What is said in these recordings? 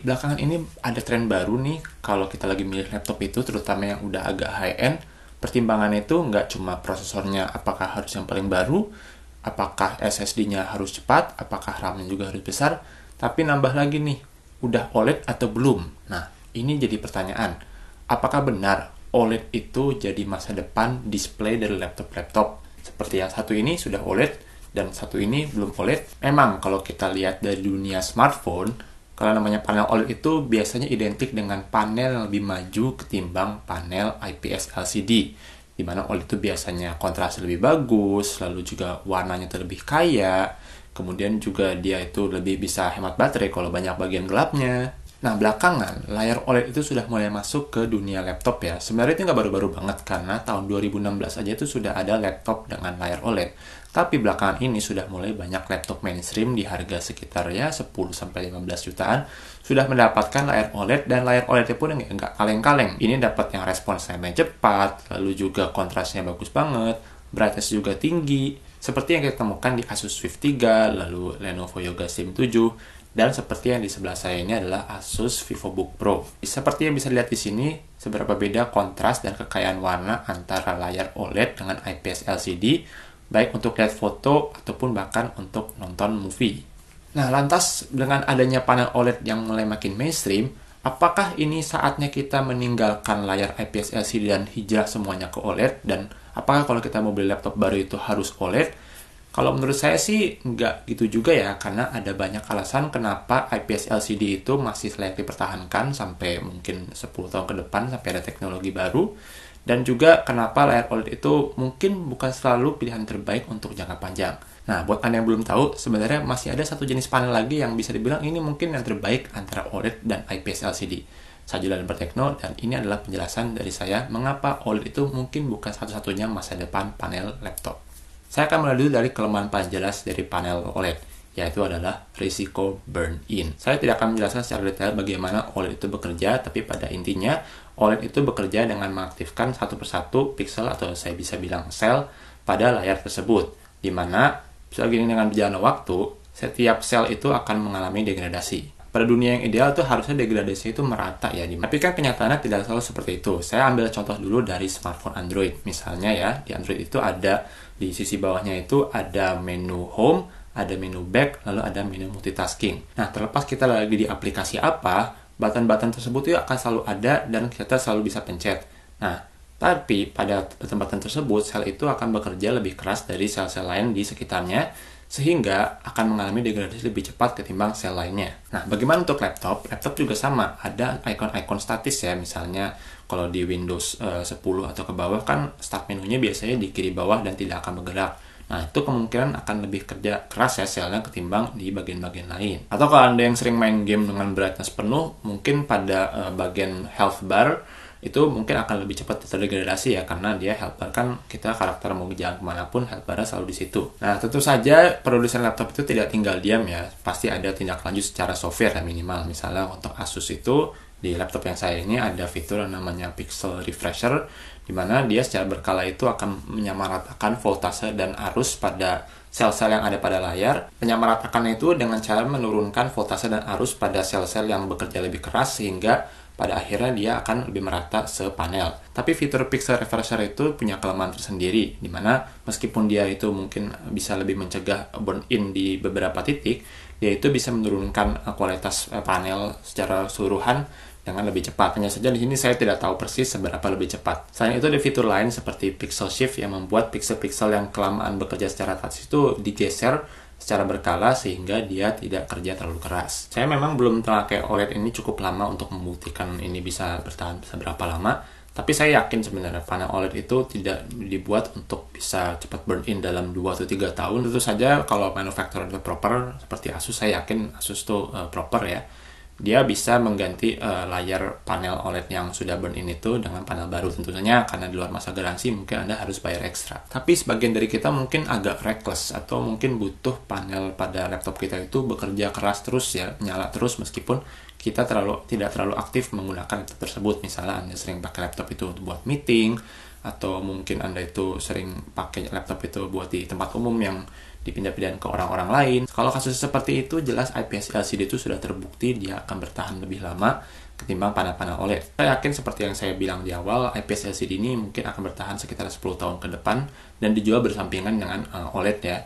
belakangan ini ada tren baru nih, kalau kita lagi milih laptop itu, terutama yang udah agak high-end, pertimbangannya itu nggak cuma prosesornya apakah harus yang paling baru, apakah SSD-nya harus cepat, apakah RAM-nya juga harus besar, tapi nambah lagi nih, udah OLED atau belum? Nah, ini jadi pertanyaan. Apakah benar OLED itu jadi masa depan display dari laptop-laptop? Seperti yang satu ini sudah OLED, dan satu ini belum OLED. Memang kalau kita lihat dari dunia smartphone, kalau namanya panel OLED itu biasanya identik dengan panel yang lebih maju ketimbang panel IPS LCD. Di mana OLED itu biasanya kontrasnya lebih bagus, lalu juga warnanya itu lebih kaya, kemudian juga dia itu lebih bisa hemat baterai kalau banyak bagian gelapnya. Nah, belakangan, layar OLED itu sudah mulai masuk ke dunia laptop ya. Sebenarnya itu nggak baru-baru banget, karena tahun 2016 aja itu sudah ada laptop dengan layar OLED. Tapi belakangan ini sudah mulai banyak laptop mainstream di harga sekitar ya 10-15 jutaan sudah mendapatkan layar OLED, dan layar OLED pun nggak kaleng-kaleng. Ini dapat yang responsnya cepat, lalu juga kontrasnya bagus banget, brightness juga tinggi, seperti yang kita temukan di Asus Swift 3, lalu Lenovo Yoga Slim 7, dan seperti yang di sebelah saya ini adalah Asus VivoBook Pro. Seperti yang bisa dilihat di sini, seberapa beda kontras dan kekayaan warna antara layar OLED dengan IPS LCD, baik untuk lihat foto ataupun bahkan untuk nonton movie. Nah, lantas dengan adanya panel OLED yang mulai makin mainstream, apakah ini saatnya kita meninggalkan layar IPS LCD dan hijrah semuanya ke OLED? Dan apakah kalau kita mau beli laptop baru itu harus OLED? Kalau menurut saya sih nggak gitu juga ya, karena ada banyak alasan kenapa IPS LCD itu masih layak dipertahankan sampai mungkin 10 tahun ke depan sampai ada teknologi baru. Dan juga kenapa layar OLED itu mungkin bukan selalu pilihan terbaik untuk jangka panjang. Nah, buat Anda yang belum tahu, sebenarnya masih ada satu jenis panel lagi yang bisa dibilang ini mungkin yang terbaik antara OLED dan IPS LCD. Saya Julian Bertekno, dan ini adalah penjelasan dari saya mengapa OLED itu mungkin bukan satu-satunya masa depan panel laptop. Saya akan mulai dulu dari kelemahan paling jelas dari panel OLED, yaitu adalah risiko burn-in. Saya tidak akan menjelaskan secara detail bagaimana OLED itu bekerja, tapi pada intinya OLED itu bekerja dengan mengaktifkan satu persatu pixel atau saya bisa bilang sel pada layar tersebut, di mana seiring dengan berjalannya waktu, setiap sel itu akan mengalami degradasi. Pada dunia yang ideal tuh harusnya degradasi itu merata ya, tapi kan kenyataannya tidak selalu seperti itu. Saya ambil contoh dulu dari smartphone Android. Misalnya ya, di Android itu ada di sisi bawahnya itu ada menu home, ada menu back, lalu ada menu multitasking. Nah, terlepas kita lagi di aplikasi apa, button-button tersebut itu akan selalu ada dan kita selalu bisa pencet. Nah, tapi pada button-button tersebut, sel itu akan bekerja lebih keras dari sel-sel lain di sekitarnya, sehingga akan mengalami degradasi lebih cepat ketimbang sel lainnya. Nah, bagaimana untuk laptop? Laptop juga sama, ada icon-icon statis ya, misalnya kalau di Windows 10 atau ke bawah kan start menunya biasanya di kiri bawah dan tidak akan bergerak. Nah, itu kemungkinan akan lebih kerja keras ya selnya ketimbang di bagian-bagian lain. Atau kalau Anda yang sering main game dengan brightness penuh, mungkin pada bagian health bar itu mungkin akan lebih cepat terdegradasi ya, karena dia health bar kan kita karakter mau jalan kemanapun health bar selalu di situ. Nah, tentu saja produsen laptop itu tidak tinggal diam ya, pasti ada tindak lanjut secara software ya minimal. Misalnya untuk Asus itu di laptop yang saya ini ada fitur yang namanya Pixel Refresher, di mana dia secara berkala itu akan menyamaratakan voltase dan arus pada sel-sel yang ada pada layar. Penyamaratakannya itu dengan cara menurunkan voltase dan arus pada sel-sel yang bekerja lebih keras, sehingga pada akhirnya dia akan lebih merata sepanel. Tapi fitur Pixel Refresher itu punya kelemahan tersendiri, di mana meskipun dia itu mungkin bisa lebih mencegah burn-in di beberapa titik, dia itu bisa menurunkan kualitas panel secara keseluruhan dengan lebih cepat. Hanya saja di sini saya tidak tahu persis seberapa lebih cepat. Selain itu ada fitur lain seperti Pixel Shift yang membuat pixel-pixel yang kelamaan bekerja secara touch itu digeser secara berkala sehingga dia tidak kerja terlalu keras. Saya memang belum pakai OLED ini cukup lama untuk membuktikan ini bisa bertahan seberapa lama, tapi saya yakin sebenarnya panel OLED itu tidak dibuat untuk bisa cepat burn-in dalam 2 atau 3 tahun. Tentu saja kalau manufacturer itu proper seperti Asus, saya yakin Asus itu proper ya. Dia bisa mengganti layar panel OLED yang sudah burn-in itu dengan panel baru. Tentunya karena di luar masa garansi mungkin Anda harus bayar ekstra. Tapi sebagian dari kita mungkin agak reckless, atau mungkin butuh panel pada laptop kita itu bekerja keras terus ya, nyala terus meskipun kita tidak terlalu aktif menggunakan laptop tersebut. Misalnya Anda sering pakai laptop itu buat meeting, atau mungkin Anda itu sering pakai laptop itu buat di tempat umum yang dipindah-pindahin ke orang-orang lain. Kalau kasus seperti itu, jelas IPS LCD itu sudah terbukti dia akan bertahan lebih lama ketimbang panel-panel OLED. Saya yakin seperti yang saya bilang di awal, IPS LCD ini mungkin akan bertahan sekitar 10 tahun ke depan dan dijual bersampingan dengan OLED ya.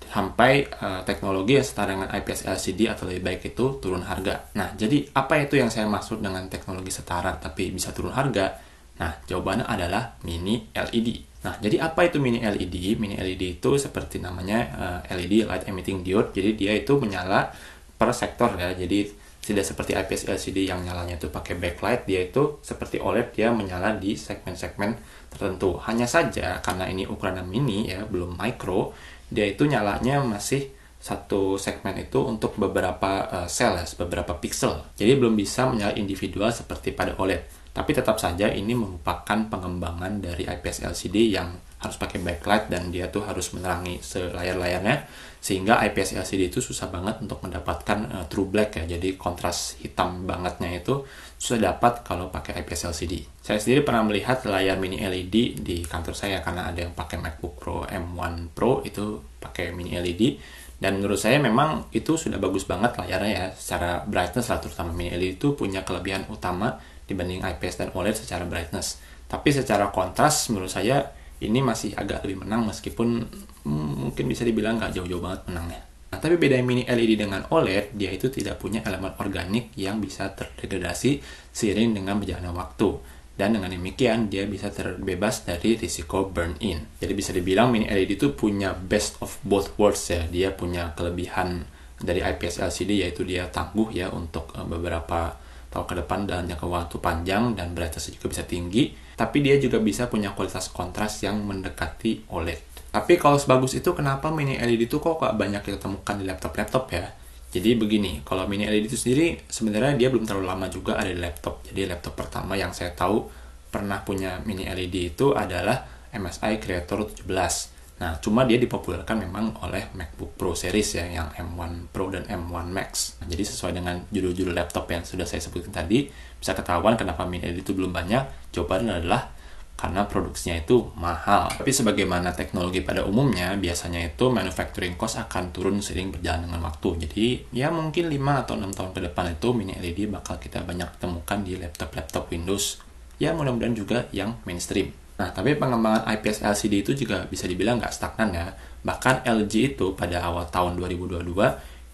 Sampai teknologi yang setara dengan IPS LCD atau lebih baik itu turun harga. Nah, jadi apa itu yang saya maksud dengan teknologi setara tapi bisa turun harga? Nah, jawabannya adalah mini LED. Nah, jadi apa itu mini LED? Mini LED itu seperti namanya LED, Light Emitting Diode. Jadi dia itu menyala per sektor ya. Jadi tidak seperti IPS LCD yang nyalanya itu pakai backlight, dia itu seperti OLED, dia menyala di segmen-segmen tertentu. Hanya saja karena ini ukuran mini ya, belum micro, dia itu nyalanya masih satu segmen itu untuk beberapa sel ya, beberapa pixel. Jadi belum bisa menyala individual seperti pada OLED. Tapi tetap saja ini merupakan pengembangan dari IPS LCD yang harus pakai backlight dan dia tuh harus menerangi selayar-layarnya, sehingga IPS LCD itu susah banget untuk mendapatkan true black ya. Jadi kontras hitam bangetnya itu susah dapat kalau pakai IPS LCD. Saya sendiri pernah melihat layar mini LED di kantor saya karena ada yang pakai MacBook Pro M1 Pro itu pakai mini LED. Dan menurut saya memang itu sudah bagus banget layarnya ya, secara brightness lah, terutama mini LED itu punya kelebihan utama dibanding IPS dan OLED secara brightness. Tapi secara kontras menurut saya ini masih agak lebih menang meskipun mungkin bisa dibilang nggak jauh-jauh banget menangnya. Nah, tapi beda mini LED dengan OLED, dia itu tidak punya elemen organik yang bisa terdegradasi seiring dengan berjalannya waktu. Dan dengan demikian, dia bisa terbebas dari risiko burn-in. Jadi bisa dibilang mini LED itu punya best of both worlds ya. Dia punya kelebihan dari IPS LCD, yaitu dia tangguh ya untuk beberapa tahun ke depan dalam jangka waktu panjang dan brightness juga bisa tinggi. Tapi dia juga bisa punya kualitas kontras yang mendekati OLED. Tapi kalau sebagus itu, kenapa mini LED itu kok banyak kita temukan di laptop-laptop ya? Jadi begini, kalau mini LED itu sendiri sebenarnya dia belum terlalu lama juga ada di laptop. Jadi laptop pertama yang saya tahu pernah punya mini LED itu adalah MSI Creator 17. Nah, cuma dia dipopulerkan memang oleh MacBook Pro series ya, yang M1 Pro dan M1 Max. Nah, jadi sesuai dengan judul-judul laptop yang sudah saya sebutkan tadi, bisa ketahuan kenapa mini LED itu belum banyak. Jawabannya adalah karena produksinya itu mahal. Tapi sebagaimana teknologi pada umumnya, biasanya itu manufacturing cost akan turun seiring berjalan dengan waktu. Jadi, ya mungkin 5 atau 6 tahun ke depan itu mini LED bakal kita banyak temukan di laptop-laptop Windows. Ya, mudah-mudahan juga yang mainstream. Nah, tapi pengembangan IPS LCD itu juga bisa dibilang nggak stagnan ya. Bahkan LG itu pada awal tahun 2022,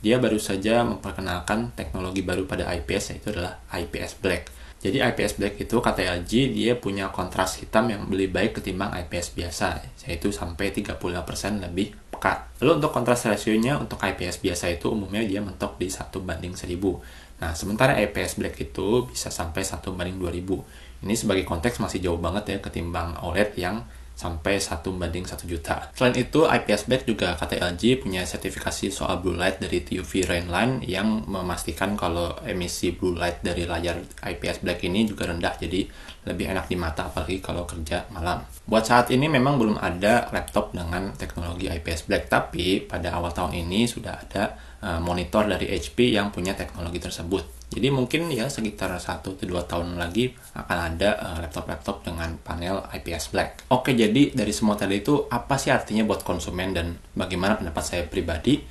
dia baru saja memperkenalkan teknologi baru pada IPS, yaitu adalah IPS Black. Jadi IPS Black itu kata LG, dia punya kontras hitam yang lebih baik ketimbang IPS biasa, yaitu sampai 35% lebih pekat. Lalu untuk kontras rasionya untuk IPS biasa itu umumnya dia mentok di 1:1000. Nah, sementara IPS Black itu bisa sampai 1:2000. Ini sebagai konteks masih jauh banget ya ketimbang OLED yang sampai 1:1.000.000. Selain itu, IPS Black juga kata LG punya sertifikasi soal blue light dari TUV Rainline yang memastikan kalau emisi blue light dari layar IPS Black ini juga rendah, jadi lebih enak di mata apalagi kalau kerja malam. Buat saat ini memang belum ada laptop dengan teknologi IPS Black, tapi pada awal tahun ini sudah ada monitor dari HP yang punya teknologi tersebut. Jadi mungkin ya sekitar 1-2 tahun lagi akan ada laptop-laptop dengan panel IPS Black. Oke, jadi dari semua tadi itu apa sih artinya buat konsumen dan bagaimana pendapat saya pribadi?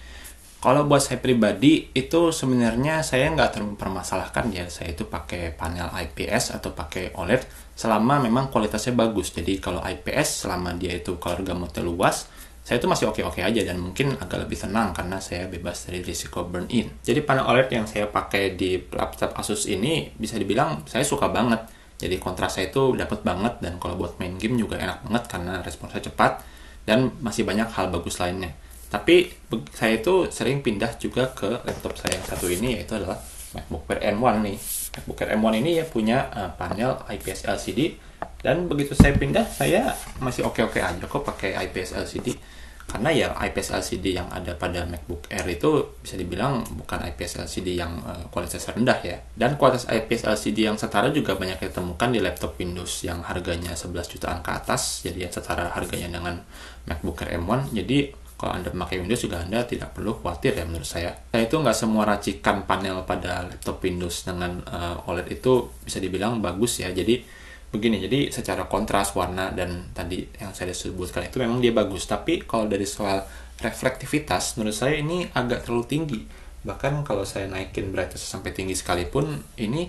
Kalau buat saya pribadi itu sebenarnya saya nggak mempermasalahkan ya saya itu pakai panel IPS atau pakai OLED selama memang kualitasnya bagus. Jadi kalau IPS selama dia itu color gamutnya luas, saya itu masih oke-oke aja dan mungkin agak lebih tenang karena saya bebas dari risiko burn-in. Jadi panel OLED yang saya pakai di laptop Asus ini bisa dibilang saya suka banget. Jadi kontrasnya itu dapat banget dan kalau buat main game juga enak banget karena responsnya cepat dan masih banyak hal bagus lainnya. Tapi saya itu sering pindah juga ke laptop saya yang satu ini, yaitu adalah MacBook Air M1 nih. MacBook Air M1 ini ya punya panel IPS LCD dan begitu saya pindah saya masih oke-oke aja kok pakai IPS LCD. Karena ya IPS LCD yang ada pada MacBook Air itu bisa dibilang bukan IPS LCD yang kualitasnya rendah ya. Dan kualitas IPS LCD yang setara juga banyak ditemukan di laptop Windows yang harganya 11 jutaan ke atas. Jadi yang setara harganya dengan MacBook Air M1. Jadi kalau Anda memakai Windows juga Anda tidak perlu khawatir ya menurut saya. Nah itu nggak semua racikan panel pada laptop Windows dengan OLED itu bisa dibilang bagus ya. Jadi begini, jadi secara kontras, warna, dan tadi yang saya sebutkan itu memang dia bagus. Tapi kalau dari soal reflektivitas menurut saya ini agak terlalu tinggi. Bahkan kalau saya naikin brightness sampai tinggi sekalipun, ini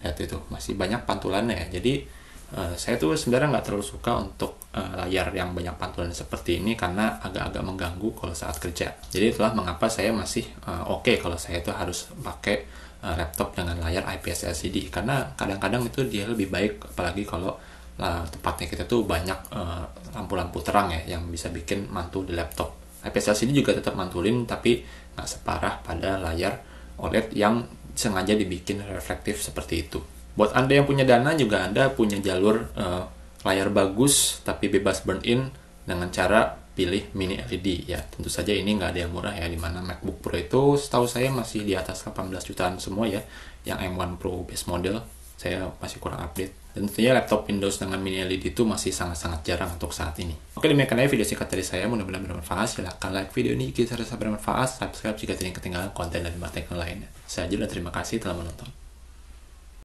lihat itu masih banyak pantulannya ya. Jadi saya tuh sebenarnya nggak terlalu suka untuk layar yang banyak pantulan seperti ini karena agak-agak mengganggu kalau saat kerja. Jadi itulah mengapa saya masih oke kalau saya tuh harus pakai laptop dengan layar IPS LCD, karena kadang-kadang itu dia lebih baik, apalagi kalau tempatnya kita tuh banyak lampu-lampu terang ya yang bisa bikin mantul di laptop. IPS LCD juga tetap mantulin, tapi nggak separah pada layar OLED yang sengaja dibikin reflektif seperti itu. Buat Anda yang punya dana juga Anda punya jalur layar bagus tapi bebas burn-in dengan cara pilih mini LED ya. Tentu saja ini nggak ada yang murah ya, dimana MacBook Pro itu setahu saya masih di atas 18 jutaan semua ya. Yang M1 Pro base model saya masih kurang update. Dan tentunya laptop Windows dengan mini LED itu masih sangat-sangat jarang untuk saat ini. Oke, demikian aja video singkat dari saya, mudah-mudahan bermanfaat. Silahkan like video ini jika dirasa bermanfaat, subscribe jika tidak ketinggalan konten dan konten lainnya. Saya Jul dan terima kasih telah menonton.